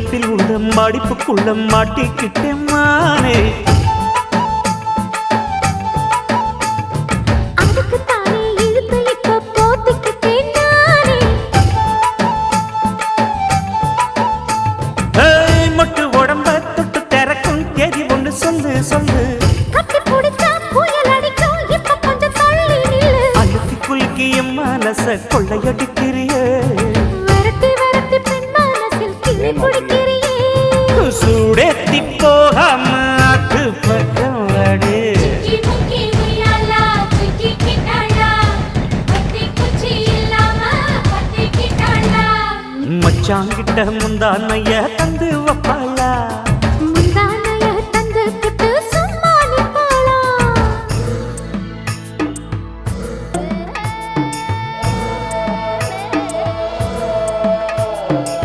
இடுப்பில் உள்ள மடிப்புக்குள்ள மாட்டிக்கிட்டேன் மானே. மொட்டு உடம்ப தொட்டு திறக்கும் தேதி ஒன்று சொல்லு சொல்லு. அழுத்தி குலுக்கி என் மனச கொள்ளையடிக்கிறியே. சூடேத்தி போகாம அது பக்கம் வாடு. மச்சாங்கிட்ட முந்தானைய தந்து வப்பாளா.